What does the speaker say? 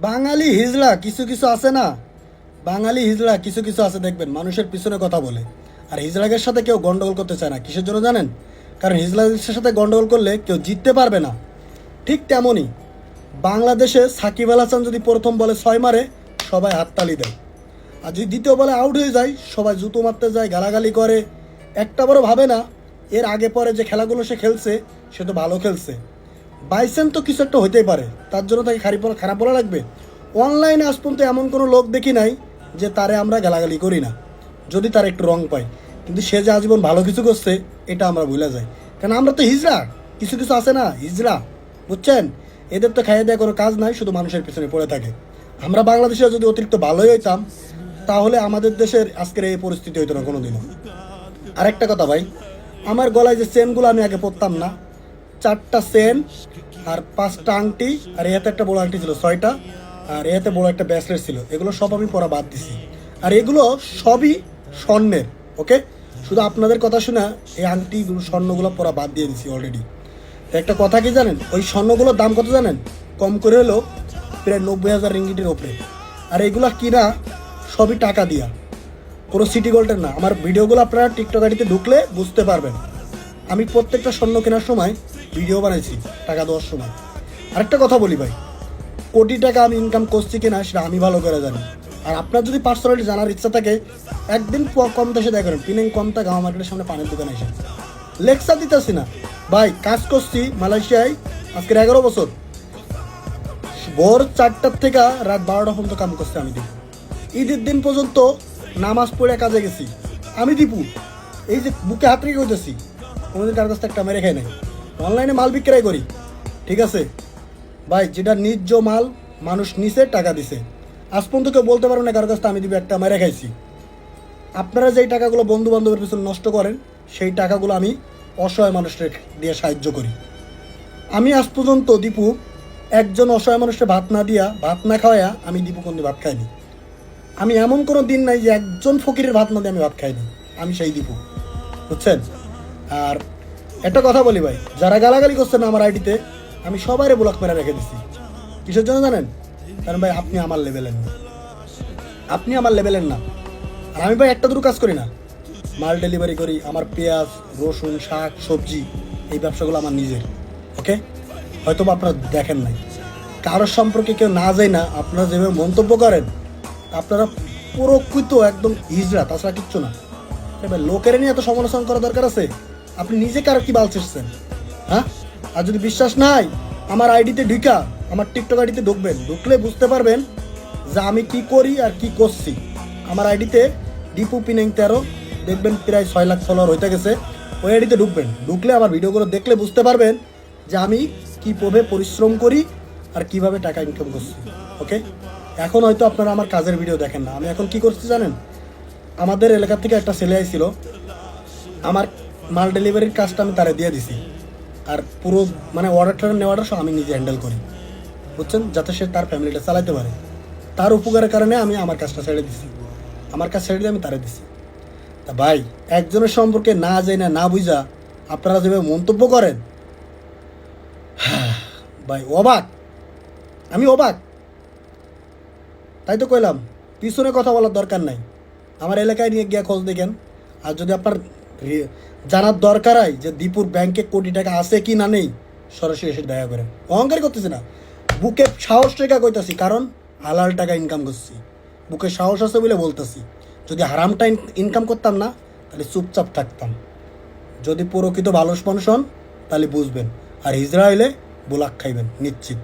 বাঙালি হিজড়া কিছু কিছু আছে না, বাঙালি হিজড়া কিছু কিছু আছে দেখবেন মানুষের পিছনে কথা বলে। আর হিজড়াদের সাথে কেউ গন্ডগোল করতে চায় না, কিসের জন্য জানেন? কারণ হিজড়াদের সাথে গন্ডগোল করলে কেউ জিততে পারবে না। ঠিক তেমনই বাংলাদেশে সাকিব আল হাসান যদি প্রথম বলে 6 মারে, সবাই হাততালি দেয়। আর যদি দ্বিতীয় বলে আউট হয়ে যায়, সবাই জুতো মারতে যায়, গালাগালি করে। একটা বড় ভাবে না এর আগে পরে যে খেলাগুলো সে খেলছে সে তো ভালো খেলছে। বাইসেন তো কিছু একটা হইতেই পারে, তার জন্য তাকে খারাপ বলা লাগবে? অনলাইনে আজ পর্যন্ত এমন কোনো লোক দেখি নাই যে তারে আমরা গালাগালি করি না, যদি তার একটু রং পাই। কিন্তু সে যে আজীবন ভালো কিছু করছে এটা আমরা ভুলে যাই, কারণ আমরা তো হিজড়া। কিছু কিছু আছে না হিজড়া, বুঝছেন? এদের তো খাইয়ে দেওয়া কোনো কাজ নাই, শুধু মানুষের পিছনে পড়ে থাকে। আমরা বাংলাদেশে যদি অতিরিক্ত ভালোই হইতাম তাহলে আমাদের দেশের আজকের এই পরিস্থিতি হইতো না কোনোদিনও। আরেকটা কথা ভাই, আমার গলায় যে চেনগুলো আমি আগে পরতাম না, 4টা চেন আর 5টা আংটি, আর এতে একটা বড় আংটি ছিল 6টা, আর এতে বড় একটা ব্রেসলেট ছিল, এগুলো সব আমি পরা বাদ দিছি। আর এগুলো সবই স্বর্ণের, ওকে? শুধু আপনাদের কথা শুনে এই আংটিগুলো স্বর্ণগুলো পরা বাদ দিয়ে দিছি অলরেডি। একটা কথা কি জানেন, ওই স্বর্ণগুলোর দাম কত জানেন? কম করে হলেও প্রায় 90,000 রিঙ্গিটের ওপরে। আর এইগুলা কিনা সবই টাকা দিয়া, কোনো সিটি গোল্ডের না। আমার ভিডিওগুলো আপনারা টিকটক আইডিতে ঢুকলে বুঝতে পারবেন। আমি প্রত্যেকটা স্বর্ণ কেনার সময় ভিডিও বানাইছি টাকা দেওয়ার সময়। আরেকটা কথা বলি ভাই, কোটি টাকা আমি ইনকাম করছি কিনা সেটা আমি ভালো করে জানি। আর আপনার যদি পার্সোনালি জানার ইচ্ছা থাকে, একদিন কম দেশে দেখা করেন, পিনেং কমতা গাঁও মার্কেটের সামনে পানের দোকানে এসে লেকচার দিতেছি না ভাই। কাজ করছি মালয়েশিয়ায় আজকের 11 বছর, ভোর 4টার থেকে রাত 12টা পর্যন্ত কাম করছি আমি দীপু। ঈদের দিন পর্যন্ত নামাজ পড়ে কাজে গেছি আমি দীপু। এই যে বুকে হাত রেখে করতেছি, কোনোদিন কার কাছ থেকে একটা মেরে খাই নাই। অনলাইনে মাল বিক্রয় করি, ঠিক আছে ভাই, যেটা নিজ মাল মানুষ নিছে টাকা দিছে। আজ পর্যন্ত কেউ বলতে পারবে না কারোর কাছ থেকে আমি দিব একটা মেরে খাইছি। আপনারা যেই টাকাগুলো বন্ধু বান্ধবের পিছনে নষ্ট করেন, সেই টাকাগুলো আমি অসহায় মানুষকে দিয়ে সাহায্য করি। আমি আজ পর্যন্ত দীপু একজন অসহায় মানুষকে ভাত না দিয়া, ভাত না খাওয়াইয়া আমি দীপু কোনদিন ভাত খাইনি। আমি এমন কোনো দিন নাই যে একজন ফকিরের ভাত না দিয়ে আমি ভাত খাইনি, আমি সেই দীপু, বুঝছেন? আর একটা কথা বলি ভাই, যারা গালাগালি করছেন না আমার আইডিতে, আমি সবাইরে ব্লক মেরে রেখে দিছি। কিসের জন্য জানেন? কারণ ভাই আপনি আমার লেভেলের না, আপনি আমার লেভেলের না। আর আমি ভাই একটা দুটো কাজ করি না, মাল ডেলিভারি করি। আমার পেঁয়াজ, রসুন, শাক, সবজি, এই ব্যবসাগুলো আমার নিজের, ওকে? হয়তো বা আপনারা দেখেন নাই, কারোর সম্পর্কে কেউ না যায় না। আপনারা যেভাবে মন্তব্য করেন, আপনারা প্রকৃত একদম হিজড়া, তাছাড়া কিচ্ছু না। এবার লোকের নিয়ে এত সমালোচনা করা দরকার আছে? আপনি নিজে কারো কি বাল ছেড়ছেন, হ্যাঁ? আর যদি বিশ্বাস নাই, আমার আইডিতে ঢুকা, আমার টিকটক আইডিতে ঢুকবেন, ঢুকলে বুঝতে পারবেন যে আমি কি করি আর কি করছি। আমার আইডিতে দীপু পিনেং 13 দেখবেন, প্রায় 6 লাখ ফলোয়ার হইতে গেছে। ওই আইডিতে ঢুকবেন, ঢুকলে আমার ভিডিওগুলো দেখলে বুঝতে পারবেন যে আমি কীভাবে পরিশ্রম করি আর কিভাবে টাকা ইনকাম করছি, ওকে? এখন হয়তো আপনারা আমার কাজের ভিডিও দেখেন না। আমি এখন কি করছি জানেন? আমাদের এলাকা থেকে একটা ছেলে আইছিল, আমার মাল ডেলিভারির কাজটা আমি তারে দিয়ে দিছি। আর পুরো মানে অর্ডারটা নেওয়াটা সব আমি নিজে হ্যান্ডেল করি, বুঝছেন? যাতে সে তার ফ্যামিলিটা চালাতে পারে। তার উপকারের কারণে আমি আমার কাজটা ছেড়ে দিছি, আমার কাজ ছেড়ে দিয়ে আমি তারে দিছি। তা ভাই, একজনের সম্পর্কে না যাই না না বুঝা আপনারা যেভাবে মন্তব্য করেন, ভাই অবাক, আমি অবাক। তাই তো কইলাম, পিছনে কথা বলার দরকার নাই, আমার এলাকায় নিয়ে গিয়ে খোঁজ দেখেন। আর যদি আপনার জানার দরকার হয় যে দীপুর ব্যাংকে কোটি টাকা আছে কি না নেই, সরাসরি এসে দেখা করেন। অহংকার করতেছি না, বুকে সাহস রেখা কইতাছি, কারণ হালাল টাকা ইনকাম করছি, বুকে সাহস আছে বলে বলতেছি। যদি হারামটা ইনকাম করতাম না, তাহলে চুপচাপ থাকতাম। যদি প্রকৃত ভালো মানুষ হন তাহলে বুঝবেন, আর হিজড়া হইলে বোলাক খাইবেন নিশ্চিত।